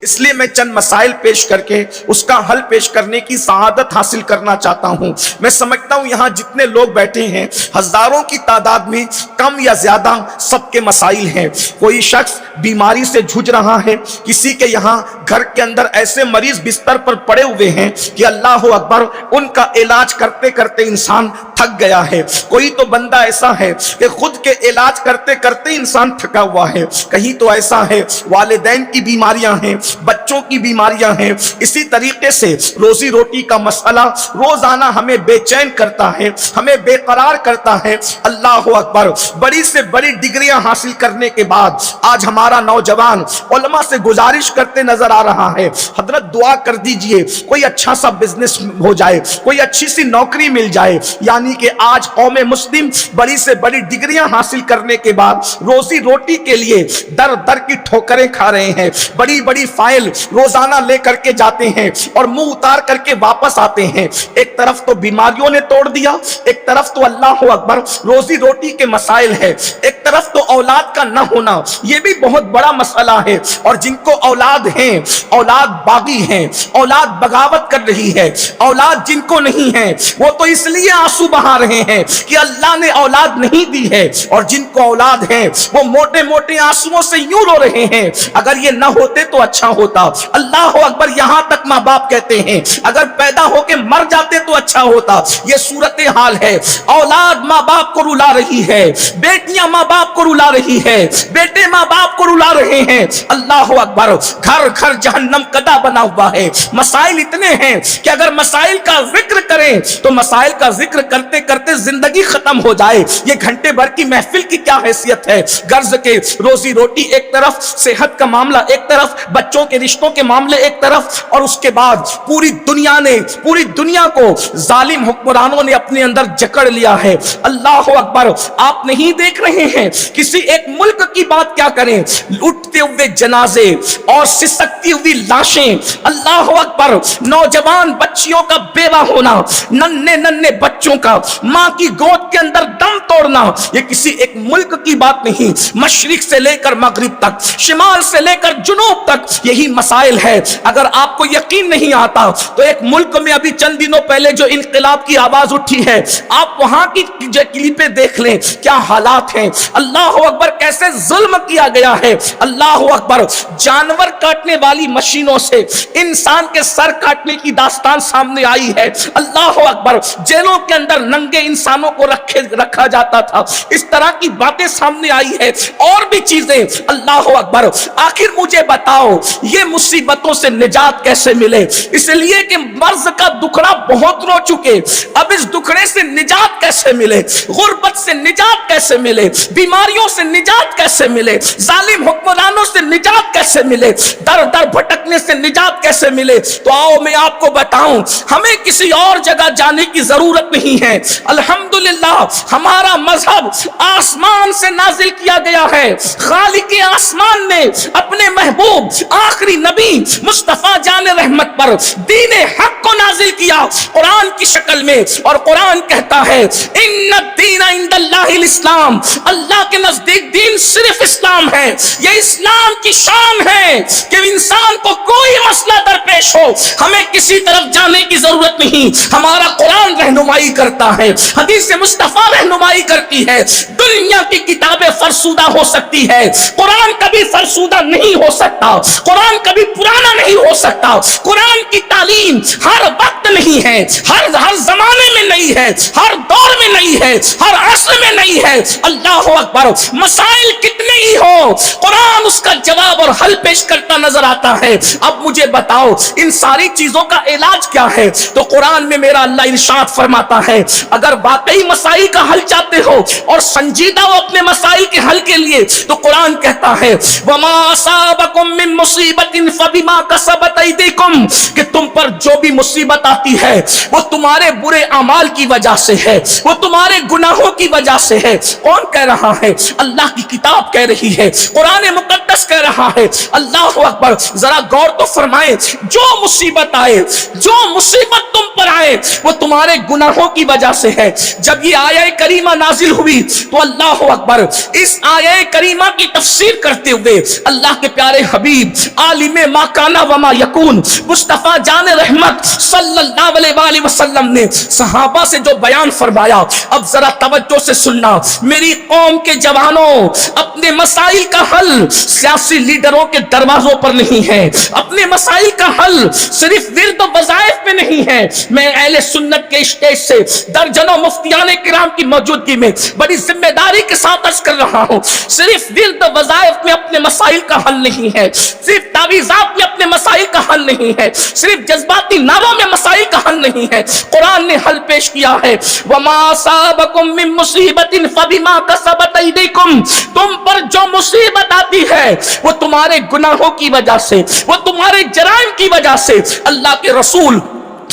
इसलिए मैं चंद मसाइल पेश करके उसका हल पेश करने की सआदत हासिल करना चाहता हूं। मैं समझता हूं यहां जितने लोग बैठे हैं हजारों की तादाद में कम या ज्यादा सबके मसाइल हैं। कोई शख्स बीमारी से जूझ रहा है, किसी के यहां घर के अंदर ऐसे मरीज बिस्तर पर पड़े हुए हैं कि अल्लाह अकबर उनका इलाज करते करते इंसान थक गया है। कोई तो बंदा ऐसा है कि खुद के इलाज करते करते इंसान थका हुआ है। कहीं तो ऐसा है वालिदैन की बीमारियां हैं, बच्चों की बीमारियां हैं। इसी तरीके से रोजी रोटी का मसला रोजाना हमें बेचैन करता है, हमें बेकरार करता है। अल्लाह अकबर, बड़ी से बड़ी डिग्रियां हासिल करने के बाद आज हमारा नौजवान उलमा से गुजारिश करते नजर आ रहा है, हजरत दुआ कर दीजिए कोई अच्छा सा बिजनेस हो जाए, कोई अच्छी सी नौकरी मिल जाए। यानी कि आज कौम मुस्लिम बड़ी से बड़ी डिग्रियां हासिल करने के बाद रोजी रोटी के लिए दर दर की ठोकरें खा रहे हैं। बड़ी बड़ी फाइल रोजाना लेकर के जाते हैं और मुंह उतार करके वापस आते हैं। एक तरफ तो बीमारियों ने तोड़ दिया, एक तरफ तो अल्लाह अकबर रोजी रोटी के मसाइल है, एक तरफ तो औलाद का न होना, यह भी बहुत बड़ा मसला है। और जिनको औलाद है, औलाद बागी है, औलाद बगावत कर रही है। औलाद जिनको नहीं है वो तो इसलिए आंसू बहा रहे हैं कि अल्लाह ने औलाद नहीं दी है, और जिनको औलाद है वो मोटे मोटे आंसुओं से यूं रो रहे हैं अगर ये ना होते तो अच्छा होता। अल्लाह अकबर, यहां तक माँ बाप कहते हैं अगर पैदा होके मर जाते तो अच्छा होता। ये सूरत हाल है। औलाद माँ बाप को रुला रही है, बेटियां माँ बाप को रुला रही है, बेटे माँ बाप को रुला रहे हैं। अल्लाह अकबर, घर घर जहन्नम कदा बना हुआ है। मसाइल इतने हैं कि अगर मसाइल का जिक्र करें तो मसाइल का जिक्र करते करते जिंदगी खत्म हो जाए। ये घंटे भर की महफिल की क्या हैसियत है। गर्ज के रोजी रोटी एक तरफ, सेहत का मामला एक तरफ, बच्चों के रिश्तों के मामले एक तरफ, और उसके बाद पूरी दुनिया को जालिम हुक्मरानों ने अपने अंदर जकड़ लिया है। अल्लाह अकबर, आप नहीं देख रहे हैं किसी एक मुल्क की बात क्या करें, उठते हुए जनाजे और सिसकती हुई लाशें। अल्लाह अकबर, नौजवान बच्चियों का बेवा होना, नन्हे नन्हे बच्चों का मां की गोद के अंदर दम तोड़ना, ये किसी एक मुल्क की बात नहीं। मशरिक से लेकर मगरिब तक, शिमाल से लेकर जुनूब तक यही मसाइल है। अगर आपको यकीन नहीं आता तो एक मुल्क में अभी चंद दिनों पहले जो इनकलाब की आवाज उठी है, आप वहां की क्लिपें देख लें, क्या हालात हैं। अल्लाह अकबर, कैसे जुल्म किया गया है। अल्लाह अकबर, जानवर काटने वाली मशीनों से इंसान के सर काटने की दास्तान सामने आई है। अल्लाह अकबर, जेलों के अंदर नंगे इंसानों को रखा जाता था। इस तरह की बातें सामने आई है, और भी चीजें। अल्लाह अकबर, आखिर मुझे बताओ ये मुसीबतों से निजात कैसे मिले। इसलिए कि मर्ज का दुखड़ा बहुत रो चुके, अब इस दुखड़े से निजात कैसे मिले, गुर्बत से निजात कैसे मिले, बीमारियों से निजात कैसे मिले, जालिम हुक्मरानों से निजात कैसे मिले, दर दर भटकने से निजात कैसे मिले। तो आओ मैं आपको बताऊं, हमें किसी और जगह जाने की जरूरत नहीं है। अल्हम्दुलिल्लाह, हमारा मजहब आसमान से नाजिल किया गया है। खालिक आसमान ने अपने महबूब आखिरी नबी मुस्तफा जान रहमत पर दीन हक को नाजिल किया कुरान की शक्ल में, और कुरान कहता है इन्ना दीना इंदल्लाहिल इस्लाम, अल्लाह के नजदीक दीन सिर्फ इस्लाम है। ये इस्लाम की शान है कि इंसान को कोई मसला दरपेश हो, हमें किसी तरफ जाने की जरूरत नहीं। हमारा कुरान रहनुमाई करता है, हदीस मुस्तफा रहनुमाई करती है। दुनिया की किताबें फरसूदा हो सकती है, कुरान कभी फरसूदा नहीं हो सकता, कुरान कभी पुराना नहीं हो सकता। कुरान की तालीम हर वक्त नहीं है, हर जमाने में नहीं है, हर दौर में नहीं है, हर असर में नहीं है। अल्लाह अकबर, मसाइल कितने ही हो, कुरान उसका जवाब और हल पेश करता नजर आता है। अब मुझे बताओ इन सारी चीजों का इलाज क्या है। तो कुरान में मेरा अल्लाह इरशाद फरमाता है, अगर वाकई मसाइल का हल चाहते हो और संजीदा हो अपने मसाइल के हल के लिए, तो कुरान कहता है वमा असाबकुम मिन मुसीबतिन फबिमा कसबत अयदीकुम, कि तुम पर जो भी मुसीबत आती है वो तुम्हारे बुरे अमाल की वजह से है, वो तुम्हारे गुनाहों की वजह से है। कौन कह रहा है? अल्लाह की किताब कह रही है, कुरान मुकद्दस کہہ رہا ہے اللہ اکبر. ذرا غور تو فرمائے, جو مصیبت آئے, جو مصیبت تم پر آئے وہ تمہارے گناہوں کی وجہ سے ہے. جب یہ آیہ کریمہ نازل ہوئی تو اللہ اکبر, اس آیہ کریمہ کی تفسیر کرتے ہوئے اللہ کے پیارے حبیب عالم ما کانا وما یکون مصطفیٰ جان رحمت صلی اللہ علیہ وآلہ وسلم نے صحابہ سے جو بیان فرمایا, اب ذرا توجہ سے سننا. میری قوم کے جوانوں, اپنے مسائل کا حل سیاسی لیڈروں کے دروازوں پر نہیں ہے, اپنے مسائل کا حل صرف ورد و وظائف میں نہیں ہے. میں اہل سنت کے اسٹیج سے درجنوں مفتیان کرام کی موجودگی میں بڑی ذمہ داری کے ساتھ عرض کر رہا ہوں, صرف ورد و وظائف میں اپنے مسائل کا حل نہیں ہے, صرف تعویذات میں اپنے مسائل کا حل نہیں ہے, صرف جذباتی نعروں میں مسائل کا حل نہیں ہے. قرآن نے حل پیش کیا ہے, وما اصابکم من مصیبت فبما کسبت ایدیکم, تم پر جو مصیبت آتی ہے وہ تمہارے گناہوں کی وجہ سے, وہ تمہارے جرائم کی وجہ سے. اللہ کے رسول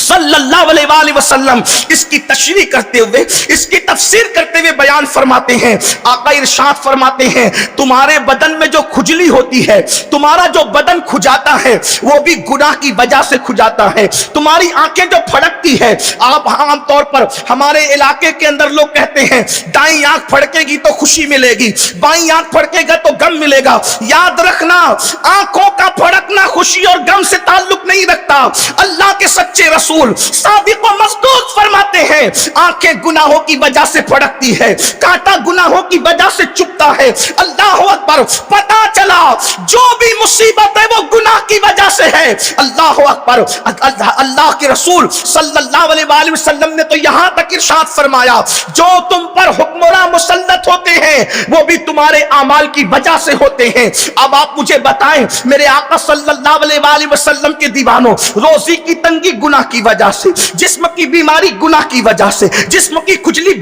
صلی اللہ علیہ وآلہ وسلم اس کی تشریح کرتے ہوئے, اس کی تفسیر کرتے ہوئے بیان فرماتے ہیں. آقا ارشاد فرماتے ہیں تمہارے بدن میں جو کھجلی ہوتی ہے, تمہارا جو بدن کھجاتا ہے وہ بھی گناہ کی وجہ سے کھجاتا ہے. تمہاری آنکھیں جو پھڑکتی ہے, آپ عام طور پر ہمارے علاقے کے اندر لوگ کہتے ہیں دائیں آنکھ پھڑکے گی تو خوشی ملے گی, بائیں آنکھ پھڑکے گا تو غم ملے گا. یاد رکھنا, آنکھوں کا پھڑکنا خوشی اور غم سے تعلق نہیں رکھتا. اللہ کے سچے رسول صادق و مصدوق فرماتے ہیں آنکھیں گناہوں کی وجہ سے پھڑکتی ہے, کانٹا گناہوں کی وجہ سے چپتا ہے. اللہ اکبر, پتا چلا جو بھی مصیبت ہے وہ گناہ کی وجہ سے ہے. اللہ اکبر. اللہ کے رسول صلی اللہ علیہ وآلہ وسلم نے تو یہاں تک ارشاد فرمایا جو تم پر حکمراں مسلط ہوتے ہیں وہ بھی تمہارے اعمال کی وجہ سے ہوتے ہیں. اب آپ مجھے بتائیں میرے آقا صلی اللہ علیہ وآلہ وسلم کے دیوانوں, روزی کی تنگی گناہ کی وجہ سے, جسم کی بیماری گناہ کی وجہ سے, جسم کی کھجلی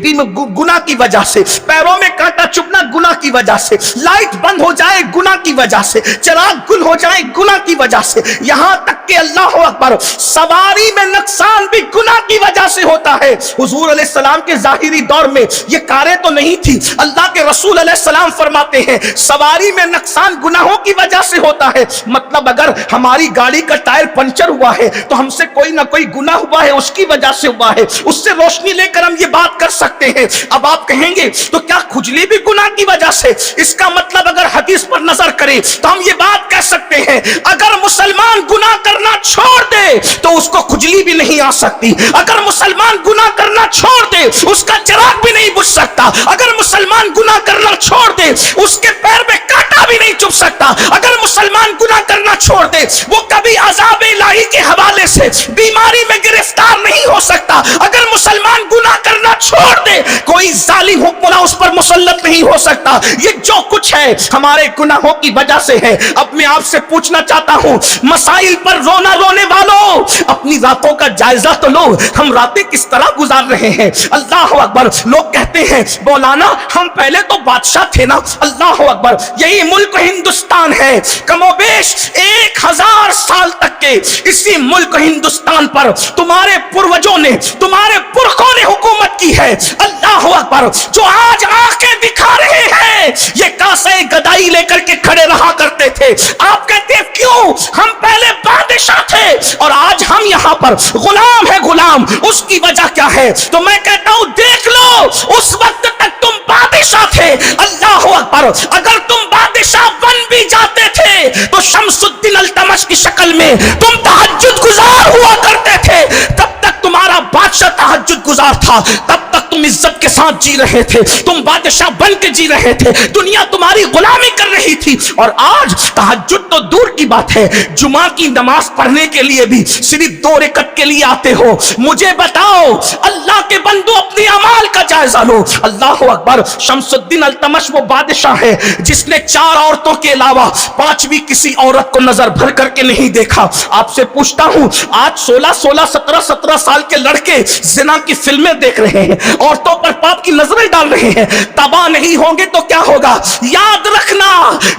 گناہ کی وجہ سے, پیروں میں کانٹا چبھنا گناہ کی وجہ سے, لائٹ بند ہو جائے گناہ کی وجہ سے, چراغ گل ہو جائے گناہ کی وجہ سے, یہاں تک کہ اللہ اکبر سواری میں نقصان بھی گناہ کی وجہ سے ہوتا ہے. حضور علیہ السلام کے ظاہری دور میں یہ کاریں تو نہیں تھی. اللہ کے رسول علیہ السلام فرماتے ہیں سواری میں نقصان گناہوں کی وجہ سے ہوتا ہے. مطلب اگر ہماری گاڑی کا ٹائر پنچر ہوا ہے تو ہم سے کوئی نہ کوئی گناہ ہوا ہے, اس کی وجہ سے ہوا ہے. اس سے روشنی لے کر ہم یہ بات کر سکتے ہیں. اب آپ کہیں گے تو کیا کھجلی بھی گناہ کی وجہ سے؟ اس کا مطلب اگر حدیث پر نظر کریں تو ہم یہ بات کہہ سکتے ہیں اگر مسلمان گناہ کرنا چھوڑ دے تو اس کو کھجلی بھی نہیں آ سکتی. اگر مسلمان گناہ کرنا چھوڑ دے اس کا چراغ بھی نہیں بجھ سکتا. اگر مسلمان گناہ کرنا چھوڑ دے اس کے پیر میں کانٹا بھی نہیں چبھ سکتا. اگر مسلمان گناہ کرنا چھوڑ دے وہ کبھی عذاب الہی کے حوالے سے بیماری میں گرفتار نہیں ہو سکتا. اگر مسلمان گناہ کرنا چھوڑ دے کوئی ظالم حکمراں اس پر مسلط نہیں ہو سکتا. یہ جو کچھ ہے ہمارے گناہوں کی وجہ سے ہے. اب میں آپ سے پوچھنا چاہتا ہوں مسائل پر رونا رونے والوں اپنی راتوں کا جائزہ تو لو, ہم راتیں کس طرح گزار رہے ہیں. اللہ اکبر. لوگ کہتے ہیں مولانا ہم پہلے تو بادشاہ تھے نا. اللہ اکبر. یہی ملک ہندوستان ہے, کم و بیش 1000 سال تک کے اسی ملک ہندوستان پر تمہارے پروجوں نے, تمہارے پرخوں نے حکومت کی ہے. اللہ اکبر. جو آج آنکھیں دکھا رہے ہیں یہ کاسے گدائی لے کر کے کھڑے رہا کرتے تھے. آپ کہتے ہیں کیوں, ہم پہلے بادشاہ تھے اور آج ہم یہاں پر غلام ہے. غلام اس کی وجہ کیا ہے؟ تو میں کہتا ہوں دیکھ لو اس وقت تک تم بادشاہ تھے. اللہ اکبر. اگر تم بادشاہ بن بھی جاتے تھے تو شمس الدین التمش کی شکل میں تم تہجد گزار ہوا کرتے تھے. تب تک تمہارا بادشاہ تہجد گزار تھا, تب تک تم عزت کے ساتھ جی رہے تھے, تم بادشاہ بن کے جی رہے تھے, دنیا تمہاری غلامی کر رہی تھی. اور آج تہجد تو دور کی بات ہے, جمعہ کی نماز پڑھنے کے لیے بھی صرف 2 رکعت کے لیے آتے ہو. مجھے بتاؤ اللہ کے بندو اپنی اعمال کا جائزہ لو. اللہ اکبر. شمس الدین التمش وہ بادشاہ ہے جس نے 4 عورتوں کے علاوہ 5ویں کسی عورت کو نظر بھر کر کے نہیں دیکھا. آپ سے پوچھتا ہوں آج 16 17 17 سال کے لڑکے जिना की फिल्में देख रहे हैं, औरतों पर पाप की नजरें डाल रहे हैं, तबाह नहीं होंगे तो क्या होगा? याद रखना,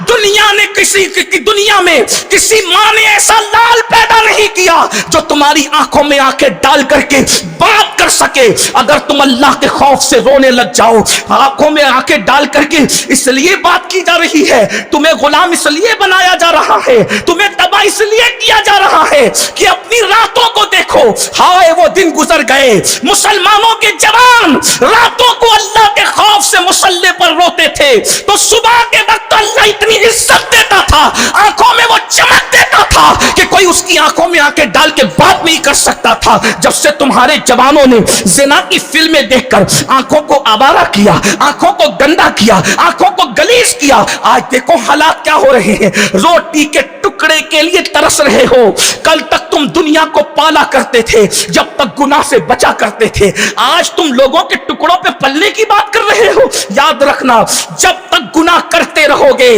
दुनिया में किसी माँ ने ऐसा लाल पैदा नहीं किया जो तुम्हारी आंखों में आंखें डाल करके बात कर सके। अगर तुम अल्लाह के खौफ से रोने लग जाओ, आंखों में आंखें डाल करके इसलिए बात की जा रही है, तुम्हें गुलाम इसलिए बनाया जा रहा है, तुम्हें तबाह इसलिए किया जा रहा है कि अपनी रातों को देखो। हाय वो दिन गुजर गए, मुसलमानों के जवान रातों को अल्लाह के खौफ से मुसल्ले पर रोते थे, तो सुबह के वक्त अल्लाह इतनी इज्जत देता था, आंखों में वो चमक देता था कि कोई उसकी आंखों में आंखें डाल के बात नहीं कर सकता था। जब से तुम्हारे जवानों ने जिना की फिल्में देखकर आंखों को आवारा किया, आंखों को गंदा किया, आंखों को गलीज किया, आज देखो हालात क्या हो रहे हैं। रोटी के टुकड़े के लिए तरस रहे हो। कल तक तुम दुनिया को पाला करते थे, जब तक गुनाह से बचा करते थे, आज तुम लोगों के टुकड़ों पे पलने की बात कर रहे हो। याद रखना, जब तक गुनाह करते रहोगे,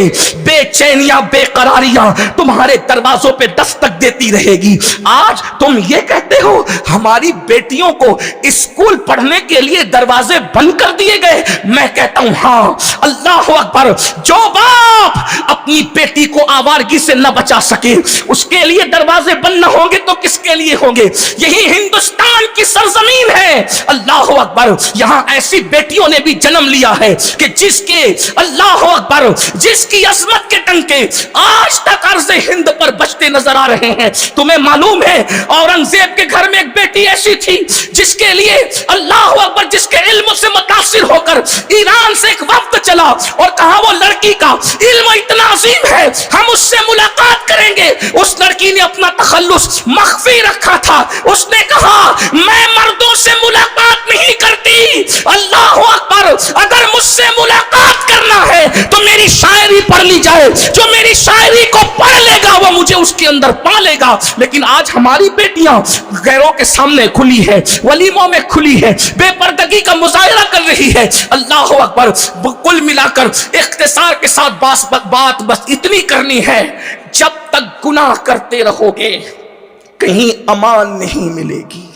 बेचैनियां बेकरारियां तुम्हारे दरवाजों पे दस्तक देती रहेगी। आज तुम ये कहते हो हमारी बेटियों को स्कूल पढ़ने के लिए दरवाजे बंद कर दिए गए। मैं कहता हूं हाँ, अल्लाह अकबर। जो बाप अपनी बेटी को आवारगी से न बचा सके, उसके लिए दरवाजे बंद न होंगे तो किसके लिए होंगे? यही हिंदुस्तान की सरजमीन है। अल्लाह अकबर। यहां ऐसी बेटियों ने भी जन्म लिया है कि जिसके अल्लाह अकबर, जिसकी अजमत के टंके आज तक अर्ज़े हिंद पर बजते नजर आ रहे हैं। तुम्हें मालूम है औरंगजेब के घर में एक बेटी ऐसी थी जिसके लिए अल्लाह अकबर, जिसके इल्म से मुतासिर होकर ईरान से एक वफ्द चला और कहा वो लड़की का इल्म इतना अजीम है, हम उससे मुलाकात करेंगे। उस लड़की ने अपना तखल्लुस मख्फी रखा था। उसने कहा मैं मर्दों से मुलाकात नहीं करती। अल्लाह अकबर। अगर मुझसे मुलाकात करना है तो मेरी शायरी पढ़ ली जाए, जो मेरी शायरी को पढ़ लेगा वो मुझे उसके अंदर पा लेगा। लेकिन आज हमारी बेटियां गैरों के सामने खुली है, वलीमों में खुली है, बेपर्दगी का मुजाहरा कर रही है। अल्लाह अकबर। कुल मिलाकर इख्तिसार के साथ बात बस इतनी करनी है, जब तक गुनाह करते रहोगे कहीं अमान नहीं मिलेगी।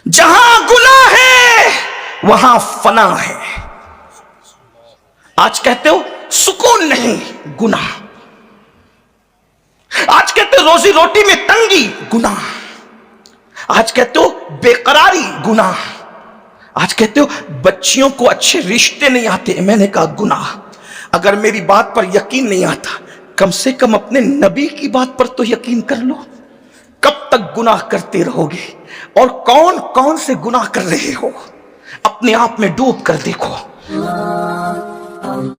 जहां गुनाह है वहां फना है। आज कहते हो सुकून नहीं, गुनाह। आज कहते हो रोजी रोटी में तंगी, गुनाह। आज कहते हो बेकरारी, गुनाह। आज कहते हो बच्चियों को अच्छे रिश्ते नहीं आते, मैंने कहा गुनाह। अगर मेरी बात पर यकीन नहीं आता, कम से कम अपने नबी की बात पर तो यकीन कर लो। कब तक गुनाह करते रहोगे? और कौन कौन से गुनाह कर रहे हो, अपने आप में डूब कर देखो।